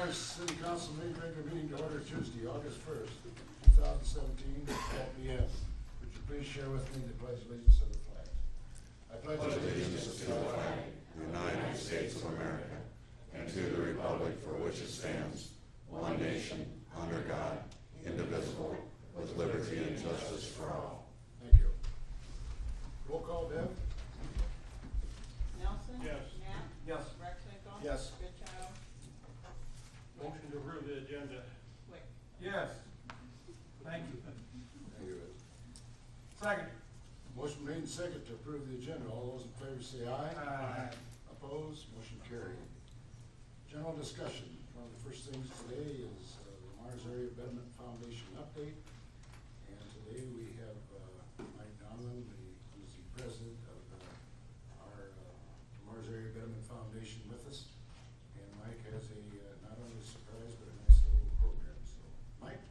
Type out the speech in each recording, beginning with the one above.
Lawrence City Council regular meeting to order Tuesday, August 1st, 2017, at 12 p.m. Would you please share with me the pledge of allegiance of the flag? I pledge allegiance to the flag of the United States of America and to the republic for which it stands, one nation, under God, indivisible, with liberty and justice for all. Thank you. Roll call, Deb? Nelson? Yes. Knapp? Yes. Rexico? Yes. Goodchild? Motion to approve the agenda. Wick? Yes. Thank you. Thank you. Second. Motion made and second to approve the agenda. All those in favor say aye. Aye. Opposed? Motion carried. General discussion. One of the first things today is the Mars Area Betterment Foundation update. And today we have Mike Donlin, who is the president of our Mars Area Betterment Foundation with us. And Mike has a not only a surprise, but a nice little program. So, Mike?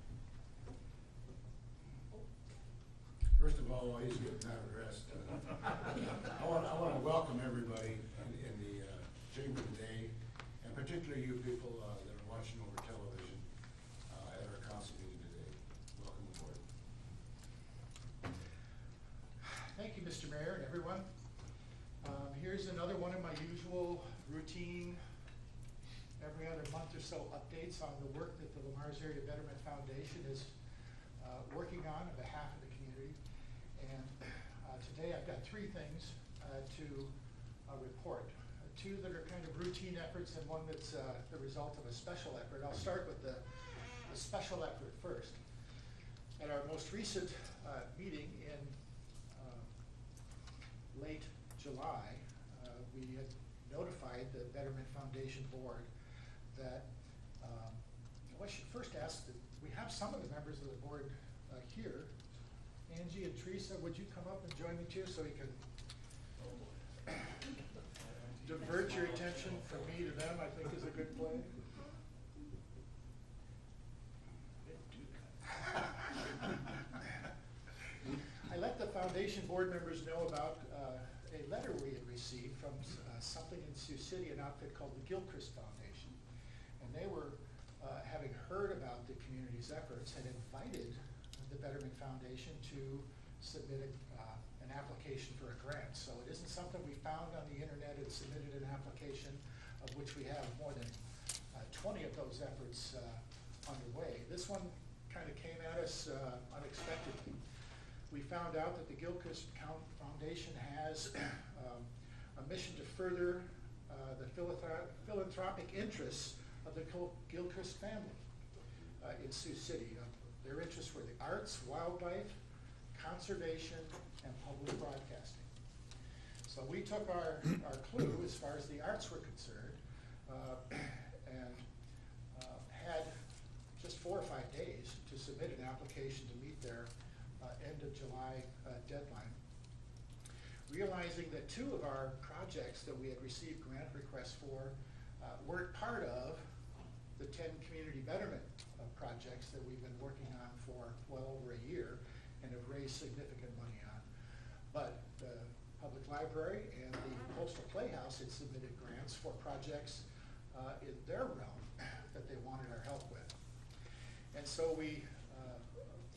First of all, while he's getting that rest, I want to welcome everybody in the chamber today, and particularly you people that are watching over television at our council meeting today. Welcome aboard. Thank you, Mr. Mayor and everyone. Here's another one of my usual routine, every other month or so updates on the work that the Mars Area Betterment Foundation is working on behalf of the community. And today I've got three things to report. Two that are kind of routine efforts and one that's the result of a special effort. I'll start with the special effort first. At our most recent meeting in late July, we had notified the Betterment Foundation Board that, I should first ask that we have some of the members of the board here. Angie and Teresa, would you come up and join me too so we can divert your attention from me to them, I think is a good play. I let the foundation board members know about a letter we had received from something in Sioux City, an outfit called the Gilchrist Foundation. And they were, having heard about the community's efforts, had invited the Betterment Foundation to submit an application for a grant. So it isn't something we found on the internet and submitted an application, of which we have more than 20 of those efforts underway. This one kind of came at us unexpectedly. We found out that the Gilchrist Foundation has a mission to further the philanthropic interests of the Gilchrist family in Sioux City. Their interests were the arts, wildlife, conservation, and public broadcasting. So we took our clue as far as the arts were concerned and had just 4 or 5 days to submit an application to meet their end of July deadline. Realizing that 2 of our projects that we had received grant requests for weren't part of the 10 community betterment projects that we've been working on for well over a year and have raised significant money on. But the public library and the Postal Playhouse had submitted grants for projects in their realm that they wanted our help with. And so we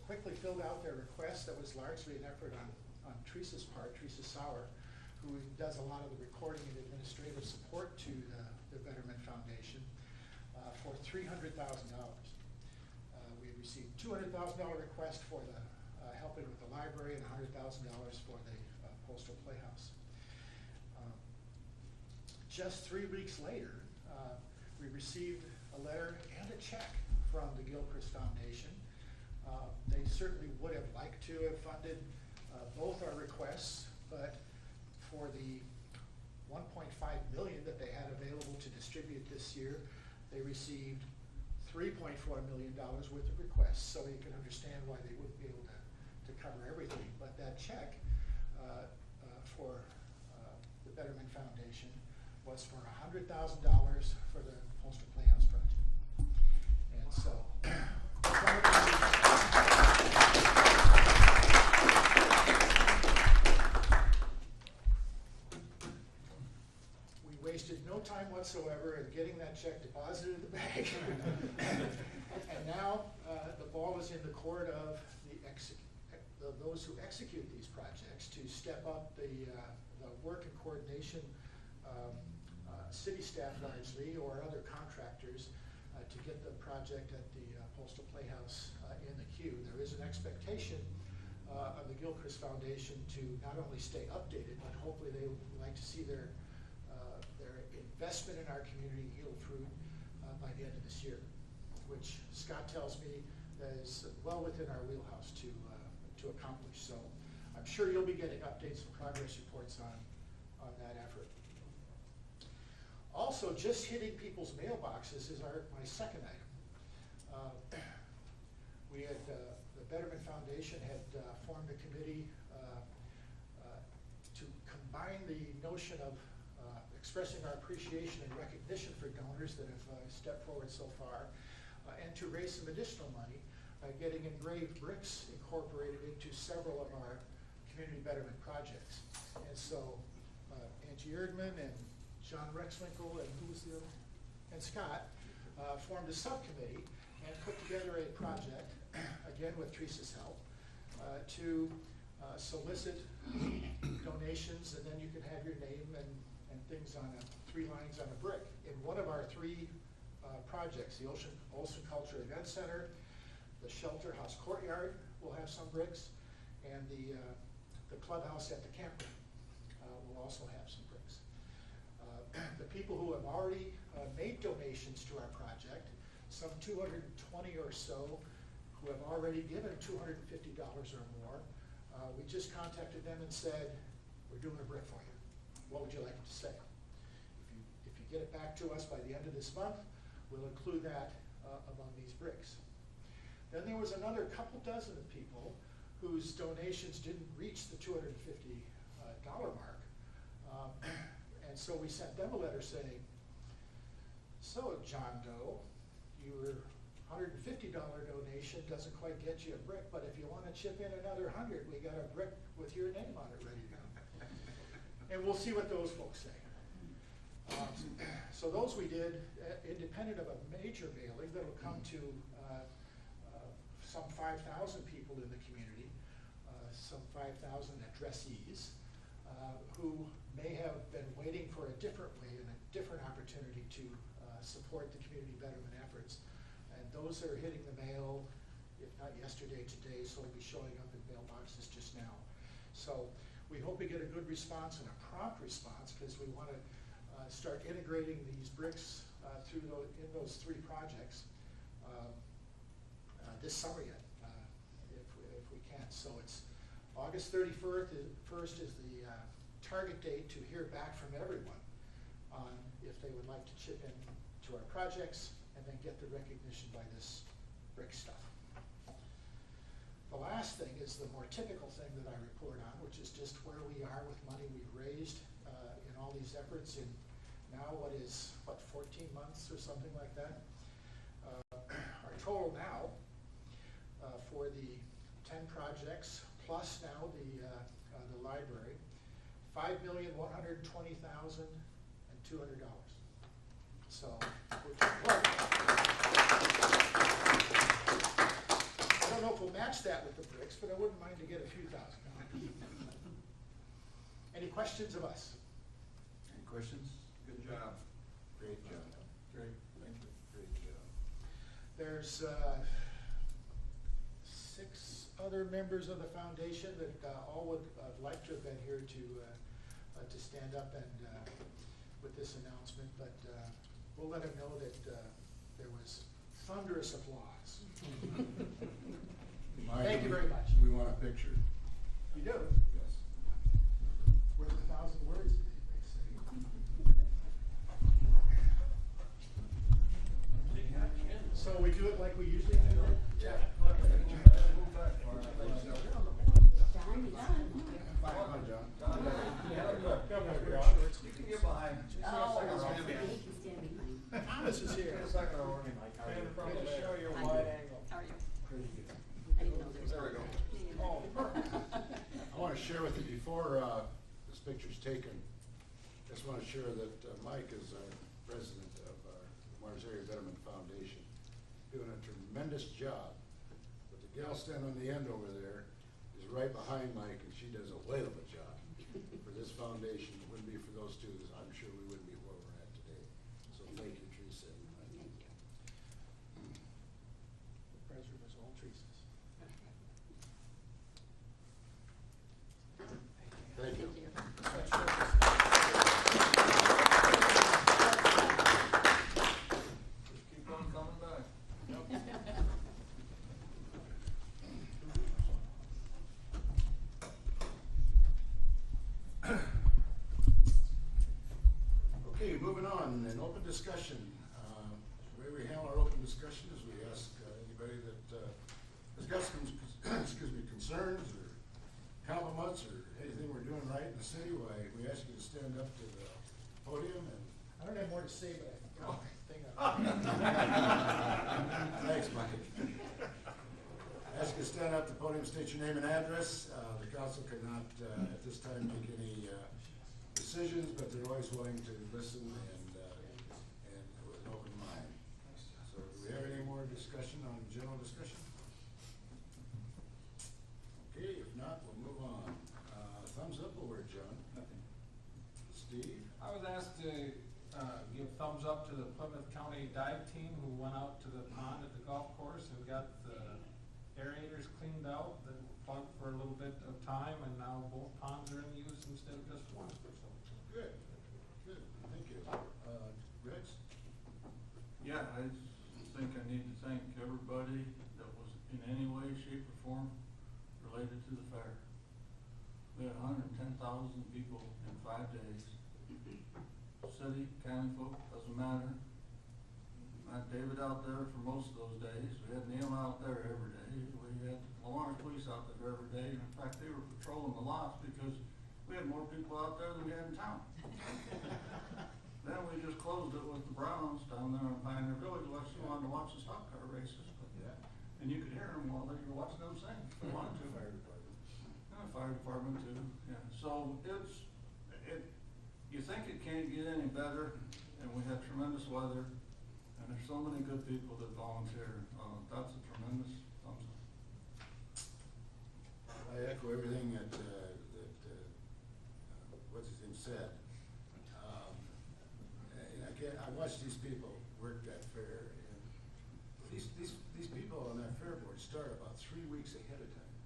quickly filled out their request. That was largely an effort on Teresa's part, Teresa Sauer, who does a lot of the recording and administrative support to the Betterment Foundation, for $300,000. We received $200,000 request for the helping with the library and $100,000 for the Postal Playhouse. Just 3 weeks later, we received a letter and a check from the Gilchrist Foundation. They certainly would have liked to have funded both our requests, but for the $1.5 million that they had available to distribute this year, they received $3.4 million worth of requests, so you can understand why they wouldn't be able to cover everything. But that check for the Betterment Foundation was for $100,000 for the Postal Playhouse project. And so, we wasted no time whatsoever in getting that check deposited the bag. And now, the ball is in the court of those who execute these projects to step up the work and coordination, city staff largely, or other contractors, to get the project at the Postal Playhouse in the queue. There is an expectation of the Gilchrist Foundation to not only stay updated, but hopefully they would like to see their investment in our community yield fruit by the end of this year, which Scott tells me is well within our wheelhouse to accomplish. So I'm sure you'll be getting updates and progress reports on that effort. Also, just hitting people's mailboxes is my second item. We had, the Betterment Foundation had formed a committee to combine the notion of expressing our appreciation and recognition for donors that have stepped forward so far, and to raise some additional money by getting engraved bricks incorporated into several of our community betterment projects. And so Angie Erdman and John Rexwinkle and who was the other? And Scott formed a subcommittee and put together a project, again with Teresa's help, to solicit donations, and then you can have your name and things on 3 lines on a brick. In one of our 3 projects, the Olson Culture Event Center, the Shelter House Courtyard will have some bricks, and the clubhouse at the campground will also have some bricks. The people who have already made donations to our project, some 220 or so, who have already given $250 or more, we just contacted them and said, we're doing a brick for you. What would you like it to say? If you get it back to us by the end of this month, we'll include that among these bricks. Then there was another couple dozen of people whose donations didn't reach the $250 mark. And so we sent them a letter saying, so John Doe, your $150 donation doesn't quite get you a brick, but if you want to chip in another 100, we got a brick with your name on it ready to go. And we'll see what those folks say. So those we did independent of a major mailing that'll come to some 5,000 people in the community, some 5,000 addressees who may have been waiting for a different way and a different opportunity to support the community betterment efforts. And those are hitting the mail, if not yesterday, today, so they'll be showing up in mailboxes just now. So we hope we get a good response and a prompt response, because we want to start integrating these bricks in those 3 projects this summer yet, if we can. So it's August 31st is the target date to hear back from everyone on if they would like to chip in to our projects and then get the recognition by this brick stuff. The last thing is the more typical thing that I report on, which is just where we are with money we've raised in all these efforts in now 14 months or something like that. Our total now for the 10 projects plus now the library, $5,120,200. So we're doing well. I don't know if we'll match that with the bricks, but I wouldn't mind to get a few thousand. Any questions of us? Any questions? Good job. Great job. Great. Thank you. Great job. There's 6 other members of the foundation that all would like to have been here to stand up and with this announcement, but we'll let them know that there was thunderous applause. Thank you very much. We want a picture. You do? Yes. Worth 1,000 words, they say. So we do it like we usually do? Yeah. Come on, John. You can get behind. Thomas is here. Stand in front of the show your wide angle. How are you? Pretty good. I didn't know there was. There we go. Oh, I want to share with you before this picture's taken, just want to share that Mike is our president of our Mars Area Betterment Foundation, doing a tremendous job. But the gal standing on the end over there is right behind Mike, and she does a whale of a job for this foundation. If it wouldn't be for those two, I'm sure we wouldn't be where we're at today. So thank you, Teresa. Thank you. The president is all Teresa's. Thank you. Just keep on coming back. Okay, moving on, an open discussion. The way we handle our open discussion is we ask anybody that has got some, excuse me, concerns or compliments or anything we're doing right in the city, why we ask you to stand up to the podium and. I don't have more to say, but I got my thing up. Thanks, Mike. Ask you to stand up to the podium, state your name and address. The council cannot at this time make any decisions, but they're always willing to listen and with an open mind. So do we have any more discussion on general discussion? Okay, if not, we'll move on. Thumbs up or word, John? Nothing. Steve? I was asked to give thumbs up to the Plymouth County dive team who went out to the pond at the golf course and got the aerators cleaned out that were plugged for a little bit of time, and now both ponds are in use instead of just one. So, Good, good, thank you. Rex? Yeah, I think I need to thank everybody that was in any way, shape, or form related to the fair. We had 110,000 people in 5 days. City, county folk, doesn't matter. I had David out there for most of those days. We had Neil out there every day. We had Lawrence Police out there every day. In fact, they were patrolling the lots because we had more people out there than we had in town. Then we just closed it with the Browns down there in Pioneer Village, unless you wanted to watch the stock car races. But, Yeah. and you could hear them while they were watching them sing, if you wanted to. Fire department. And the fire department too, yeah. So you think it can't get any better, and we had tremendous weather, and there's so many good people that volunteer. That's a tremendous thumbs up. I echo everything that what's his name said. I watched these people work that fair, and these people on that fair board start about 3 weeks ahead of time,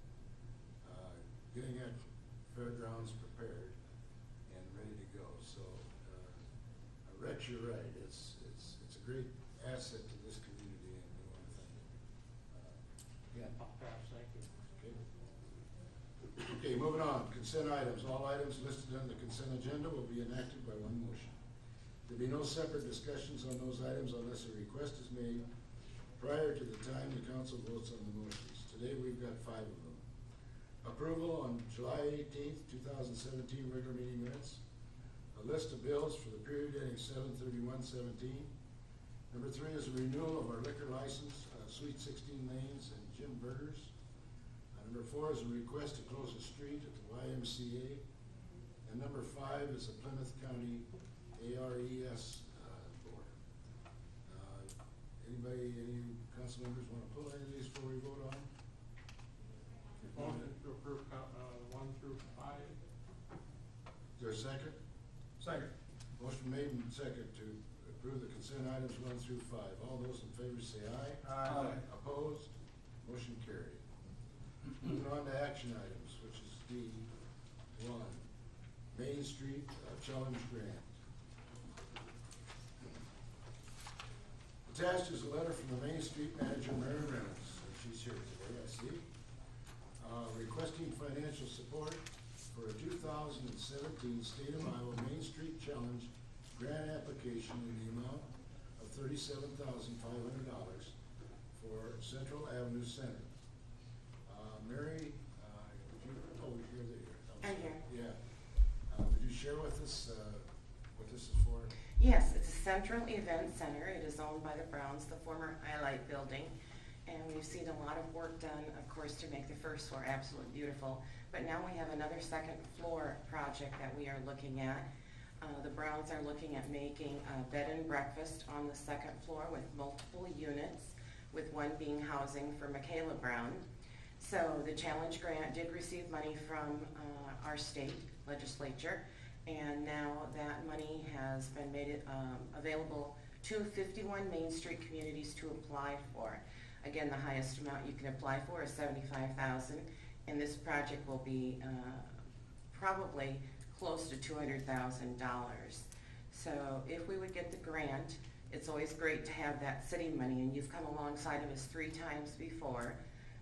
getting that fairgrounds prepared and ready to go. So, Rex, you're right. It's a great asset to this community, and we want to thank you. Thank you. Okay, moving on. Consent items. All items listed on the consent agenda will be enacted by one motion. There will be no separate discussions on those items unless a request is made prior to the time the council votes on the motions. Today, we've got 5 of them. Approval on July 18th, 2017 regular meeting minutes. A list of bills for the period ending 7/31/17. Number 3 is a renewal of our liquor license, Sweet 16 Lanes and Jim Burgers. Number 4 is a request to close a street at the YMCA. And number 5 is the Plymouth County ARES board. Any council members want to pull any of these before we vote on them? motion to approve 1 through 5. Is there a second? Second. Motion made and second to approve the consent items 1 through 5. All those in favor say aye. Aye. Opposed? Motion carried. Moving on to action items, which is D1, Mainstreet Challenge Grant. Attached is a letter from the Mainstreet manager, Mary Reynolds, and she's here today, I see, requesting financial support for a 2017 State of Iowa Main Street Challenge grant application in the amount of $37,500 for Central Avenue Center. Mary, you're there. I'm here. Yeah. Would you share with us what this is for? Yes, it's a central event center. It is owned by the Browns, the former Highlight building. And we've seen a lot of work done, of course, to make the first floor absolutely beautiful. But now we have another second floor project that we are looking at. The Browns are looking at making a bed and breakfast on the second floor with multiple units, with one being housing for Michaela Brown. So the challenge grant did receive money from our state legislature, and now that money has been made available to 51 Main Street communities to apply for. Again, the highest amount you can apply for is $75,000, and this project will be probably close to $200,000. So if we would get the grant, it's always great to have that city money, and you've come alongside of us 3 times before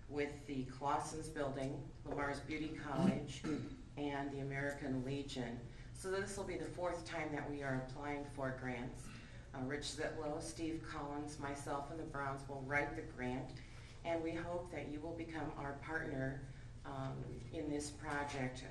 with the Clausen's Building, Lamar's Beauty College, and the American Legion. So this will be the 4th time that we are applying for grants. Rich Zitlow, Steve Collins, myself, and the Browns will write the grant, and we hope that you will become our partner in this project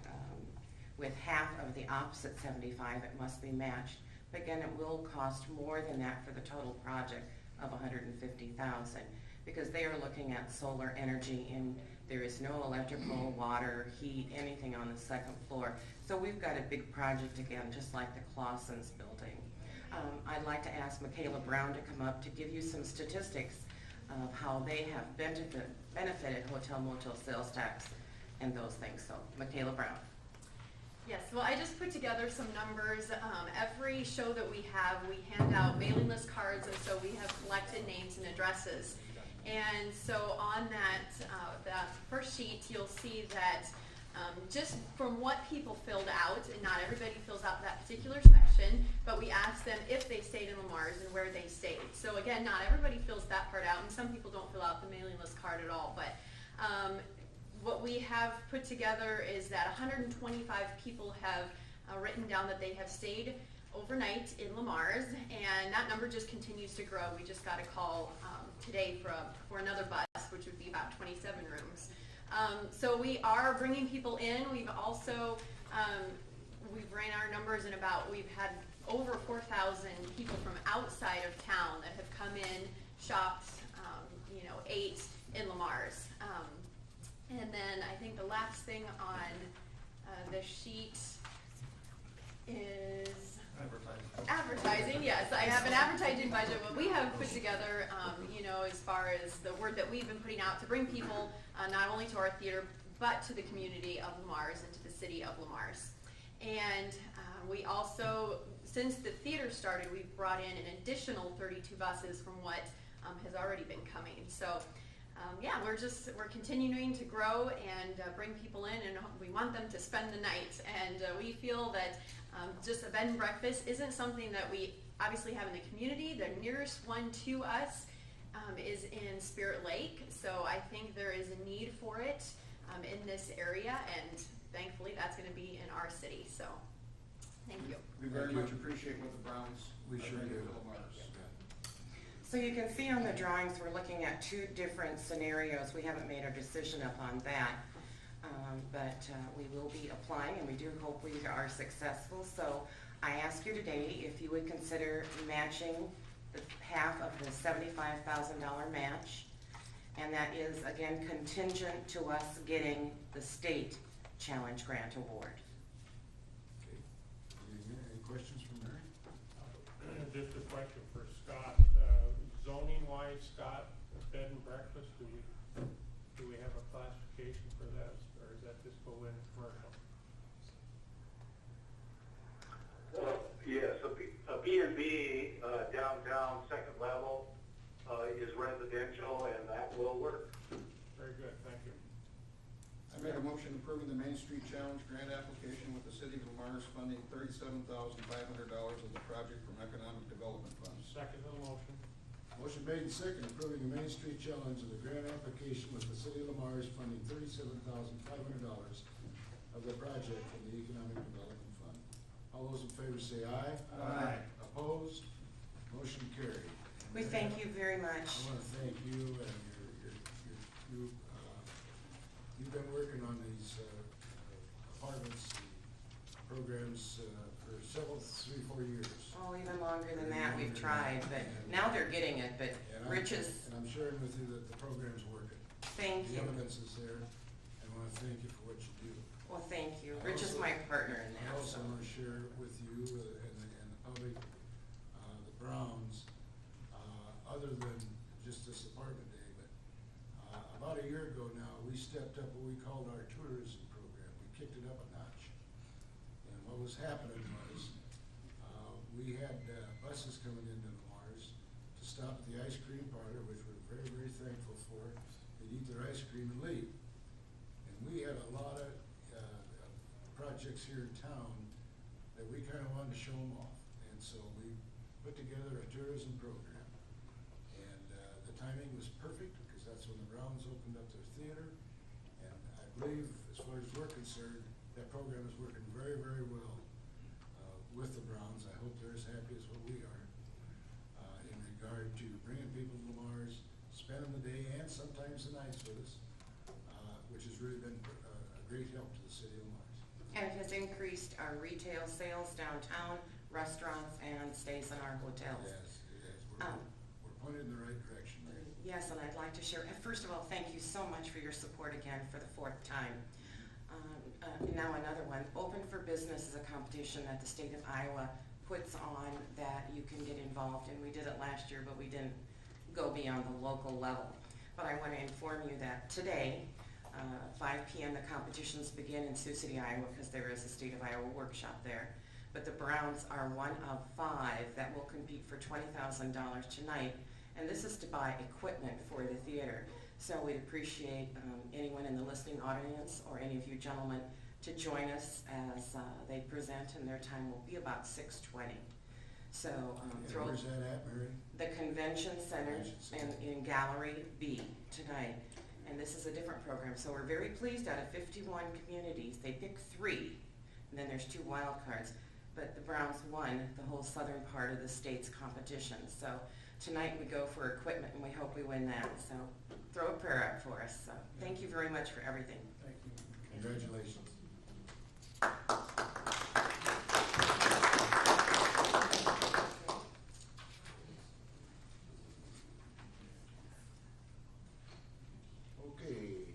with half of the opposite 75. It must be matched. But again, it will cost more than that for the total project of $150,000, because they are looking at solar energy, and there is no electrical, water, heat, anything on the second floor. So we've got a big project again, just like the Clausen's Building. I'd like to ask Michaela Brown to come up to give you some statistics of how they have benefited hotel motel sales tax and those things. So Michaela Brown. Yes, well, I just put together some numbers. Every show that we have, we hand out mailing list cards, and so we have collected names and addresses. And so on that first sheet, you'll see that just from what people filled out, and not everybody fills out that particular section, but we asked them if they stayed in Lamar's and where they stayed. So again, not everybody fills that part out, and some people don't fill out the mailing list card at all. But what we have put together is that 125 people have written down that they have stayed overnight in Lamar's, and that number just continues to grow. We just got a call today for another bus, which would be about 27 rooms. So we are bringing people in. We've also, we've ran our numbers, and we've had over 4,000 people from outside of town that have come in, shopped, ate in Lamar's. And then I think the last thing on the sheet is advertising. Yes, I have an advertising budget. What we have put together, as far as the word that we've been putting out to bring people not only to our theater, but to the community of Lamar's and to the city of Lamar's. And we also, since the theater started, we've brought in an additional 32 buses from what has already been coming. So we're continuing to grow and bring people in, and we want them to spend the night. And we feel that just a bed and breakfast isn't something that we obviously have in the community. The nearest one to us is in Spirit Lake, so I think there is a need for it in this area, and thankfully that's going to be in our city. So thank you. We very much appreciate what the Browns We sure are do. doing for Lamar's. So you can see on the drawings, we're looking at 2 different scenarios. We haven't made our decision upon that, but we will be applying, and we do hope we are successful. So I ask you today if you would consider matching the half of the $75,000 match, and that is again contingent to us getting the state challenge grant award. Okay. Any questions from Mary? Just a question for Scott. Zoning wise, Scott, bed and breakfast, do we have a classification for that, or does that just go in commercial? Yes, a B&B downtown, second level, is residential, and that will work. Very good, thank you. I make a motion approving the Main Street Challenge grant application with the city of Lamar's funding $37,500 of the project from Economic Development Funds. Second the motion. Motion made and second, approving the Main Street Challenge of the grant application with the city of Lamar's funding $37,500 of the project from the Economic Development Fund. All those in favor say aye. Aye. Opposed? Motion carried. We thank you very I much. want to thank you, and you've been working on these apartments programs for 3-4 years. Oh, even longer than that, we've tried, but now they're getting it, but Rich is, And I'm sharing with you that the program's working. thank The you. evidence is there, and I want to thank you for what you do. Well, thank you. Rich is my partner in I that, also so. want to share with you and the public, the Browns, other than just this apartment day, but about a year ago now, we stepped up what we called our tourism program. We kicked it up a notch. And what was happening was, we had buses coming into Lamar's to stop at the ice cream parlor, which we're very, very thankful for. They'd eat their ice cream and leave. And we had a lot of projects here in town that we kind of wanted to show them off. And so we put together a tourism program. And the timing was perfect because that's when the Browns opened up their theater. And I believe, as far as we're concerned, that program is working very, very well with the Browns. I hope they're as happy as what we are in regard to bringing people to Lamar's, spending the day and sometimes the nights with us, which has really been a great help to the city of Lamar's. And it has increased our retail sales downtown, restaurants, and stays in our hotels. Yes, it is. We're pointed in the right direction, Mary. Yes, and I'd like to share, first of all, thank you so much for your support again for the 4th time. Now another one, Open for Business is a competition that the state of Iowa puts on that you can get involved in. We did it last year, but we didn't go beyond the local level. But I want to inform you that today, 5 p.m. the competitions begin in Sioux City, Iowa, because there is a State of Iowa workshop there. But the Browns are one of 5 that will compete for $20,000 tonight, and this is to buy equipment for the theater. So we'd appreciate anyone in the listening audience or any of you gentlemen to join us as they present, and their time will be about 6:20. So And where's that at, Mary? the Convention Center Convention Center. in Gallery B tonight. And this is a different program. So we're very pleased out of 51 communities. They pick 3, and then there's 2 wild cards. But the Browns won the whole southern part of the state's competition. So tonight we go for equipment, and we hope we win that. So throw a prayer up for us. So thank you very much for everything. Thank you. Congratulations. Okay,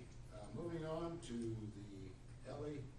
moving on to the LABF